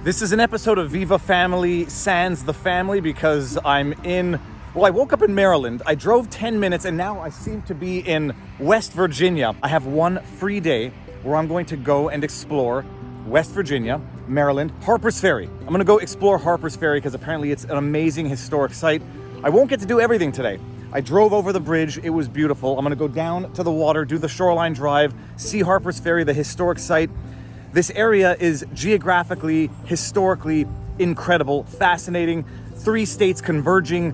This is an episode of Viva Family sans the family because I woke up in Maryland. I drove 10 minutes and now I seem to be in West Virginia. I have one free day where I'm going to go and explore West Virginia, Maryland, Harper's Ferry. I'm gonna go explore Harper's Ferry because apparently it's an amazing historic site. I won't get to do everything today. I drove over the bridge, it was beautiful. I'm gonna go down to the water, do the shoreline drive, see Harper's Ferry, the historic site. This area is geographically, historically incredible, fascinating, 3 states converging,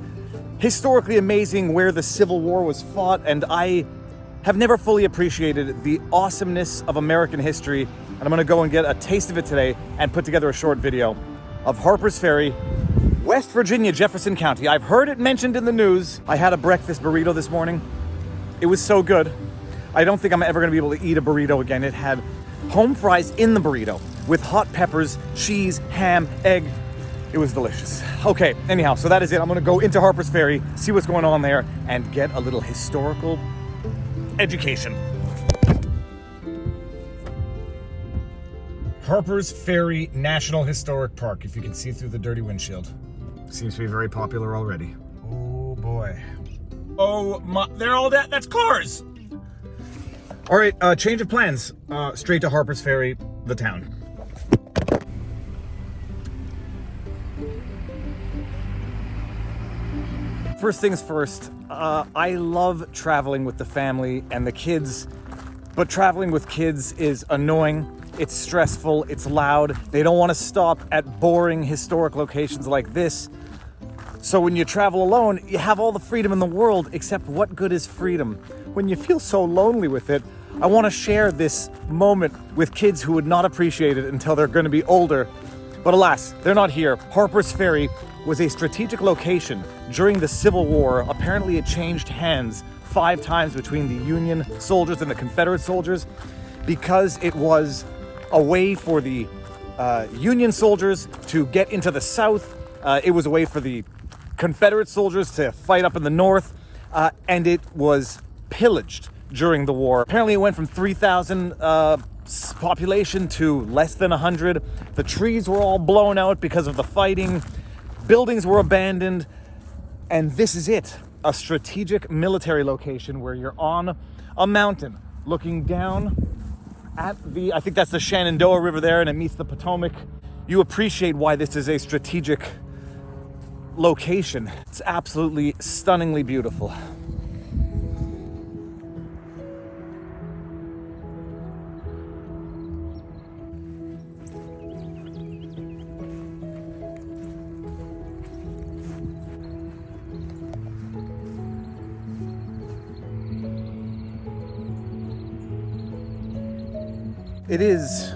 historically amazing where the Civil War was fought, and I have never fully appreciated the awesomeness of American history, and I'm gonna go and get a taste of it today and put together a short video of Harper's Ferry, West Virginia, Jefferson County. I've heard it mentioned in the news. I had a breakfast burrito this morning. It was so good. I don't think I'm ever gonna be able to eat a burrito again. It had home fries in the burrito with hot peppers, cheese, ham, egg. It was delicious. Okay, anyhow, so that is it. I'm gonna go into Harper's Ferry, see what's going on there, and get a little historical education. Harper's Ferry National Historic Park, if you can see through the dirty windshield. Seems to be very popular already. Oh boy. Oh my, they're all that, that's cars! All right, change of plans. Straight to Harper's Ferry, the town. First things first, I love traveling with the family and the kids, but traveling with kids is annoying, it's stressful, it's loud. They don't want to stop at boring historic locations like this. So when you travel alone, you have all the freedom in the world, except what good is freedom? When you feel so lonely with it, I want to share this moment with kids who would not appreciate it until they're going to be older. But alas, they're not here. Harper's Ferry was a strategic location during the Civil War. Apparently it changed hands 5 times between the Union soldiers and the Confederate soldiers because it was a way for the Union soldiers to get into the South. It was a way for the Confederate soldiers to fight up in the North, and it was pillaged during the war. Apparently it went from 3,000 population to less than 100. The trees were all blown out because of the fighting. Buildings were abandoned. And this is it, a strategic military location where you're on a mountain looking down at I think that's the Shenandoah River there, and it meets the Potomac. You appreciate why this is a strategic location. It's absolutely stunningly beautiful. It is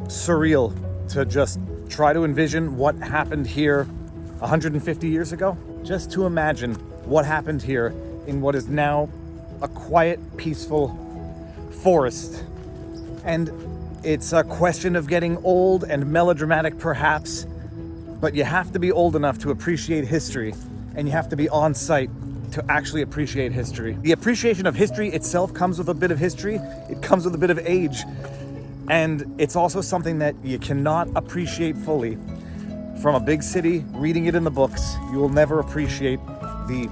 surreal to just try to envision what happened here 150 years ago. Just to imagine what happened here in what is now a quiet, peaceful forest. And it's a question of getting old and melodramatic perhaps, but you have to be old enough to appreciate history, and you have to be on site to actually appreciate history. The appreciation of history itself comes with a bit of history. It comes with a bit of age. And it's also something that you cannot appreciate fully from a big city, reading it in the books. You will never appreciate the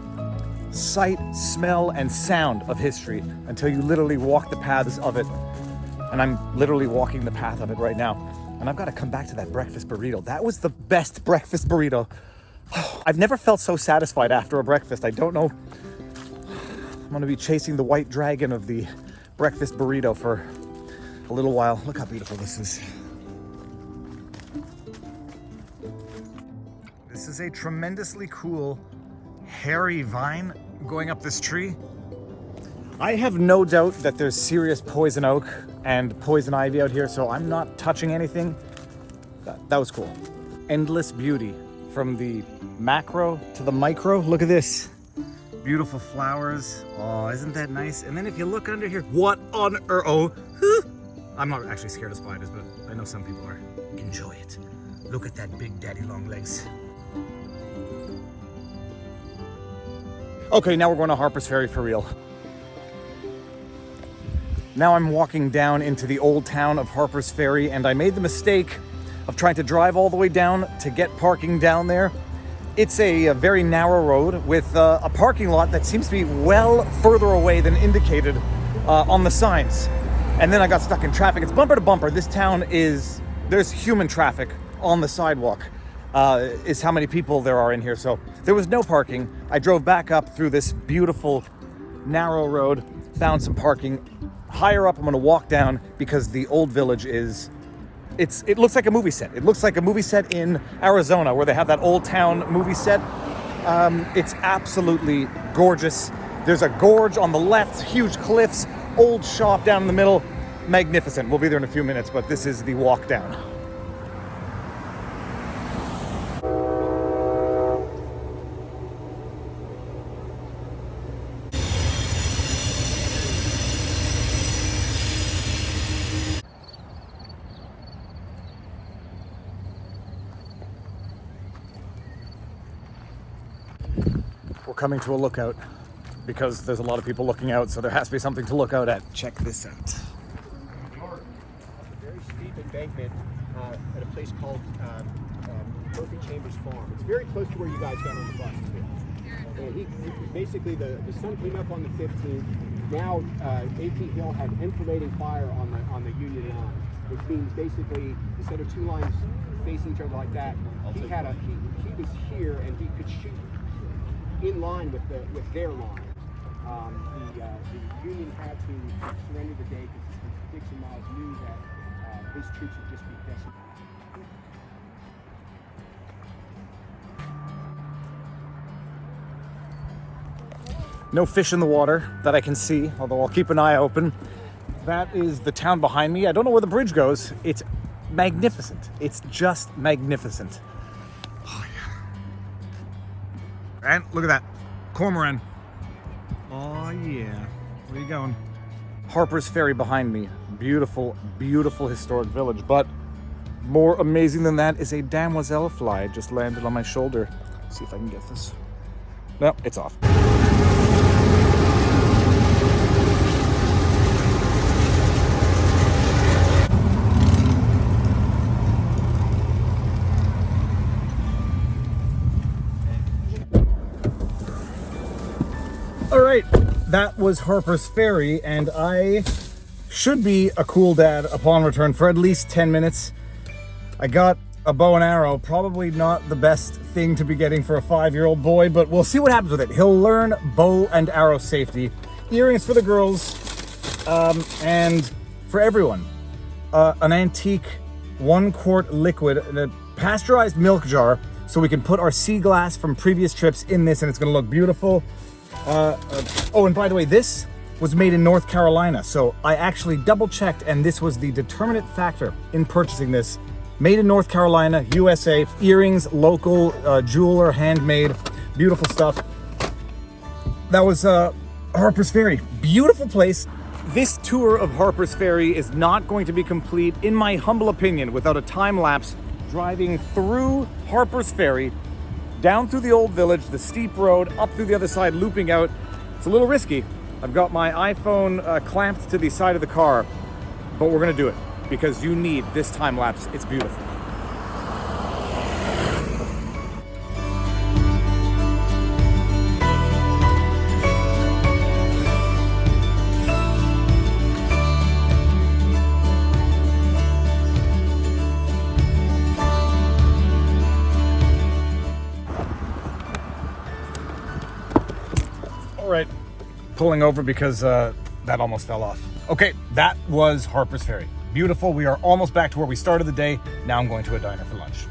sight, smell, and sound of history until you literally walk the paths of it. And I'm literally walking the path of it right now. And I've got to come back to that breakfast burrito. That was the best breakfast burrito. I've never felt so satisfied after a breakfast. I don't know. I'm going to be chasing the white dragon of the breakfast burrito for a little while. Look how beautiful this is. This is a tremendously cool hairy vine going up this tree. I have no doubt that there's serious poison oak and poison ivy out here, so I'm not touching anything. That was cool. Endless beauty from the macro to the micro. Look at this. Beautiful flowers. Oh, isn't that nice? And then if you look under here, what on earth? Oh, I'm not actually scared of spiders, but I know some people are. Enjoy it. Look at that big daddy long legs. Okay, now we're going to Harper's Ferry for real. Now I'm walking down into the old town of Harper's Ferry, and I made the mistake of trying to drive all the way down to get parking down there. It's a very narrow road with a parking lot that seems to be well further away than indicated on the signs. And then I got stuck in traffic. It's bumper to bumper. This town there's human traffic on the sidewalk, is how many people there are in here. So there was no parking. I drove back up through this beautiful narrow road, found some parking. Higher up, I'm gonna walk down because the old village it looks like a movie set. It looks like a movie set in Arizona where they have that old town movie set. It's absolutely gorgeous. There's a gorge on the left, huge cliffs, old shop down in the middle. Magnificent. We'll be there in a few minutes, but this is the walk down. We're coming to a lookout because there's a lot of people looking out, so there has to be something to look out at. Check this out. A very steep embankment at a place called Murphy Chambers Farm. It's very close to where you guys got on the bus too. And basically the sun came up on the 15th. Now AP Hill had enfilading fire on the Union line, which means basically instead of two lines facing each other like that, he was here and he could shoot in line with their line. The Union had to surrender the day because Dixon Miles knew that his troops would just be decimated. No fish in the water that I can see, although I'll keep an eye open. That is the town behind me. I don't know where the bridge goes. It's magnificent. It's just magnificent. Oh, yeah. And look at that. Cormorant. Oh, yeah. Where are you going? Harper's Ferry behind me. Beautiful, beautiful historic village. But more amazing than that is a damoiselle fly just landed on my shoulder. Let's see if I can get this. No, it's off. All right, that was Harper's Ferry, and I should be a cool dad upon return for at least 10 minutes. I got a bow and arrow, probably not the best thing to be getting for a 5-year-old boy, but we'll see what happens with it. He'll learn bow and arrow safety. Earrings for the girls, and for everyone. An antique 1-quart liquid in a pasteurized milk jar, so we can put our sea glass from previous trips in this, and it's gonna look beautiful. Oh, and by the way, this was made in North Carolina, so I actually double checked, and this was the determinant factor in purchasing this. Made in North Carolina, USA, earrings, local, jeweler, handmade, beautiful stuff. That was Harper's Ferry. Beautiful place. This tour of Harper's Ferry is not going to be complete, in my humble opinion, without a time lapse driving through Harper's Ferry, down through the old village, the steep road, up through the other side, looping out. It's a little risky. I've got my iPhone clamped to the side of the car, but we're gonna do it because you need this time lapse. It's beautiful. All right, pulling over because that almost fell off. Okay, that was Harper's Ferry. Beautiful. We are almost back to where we started the day. Now I'm going to a diner for lunch.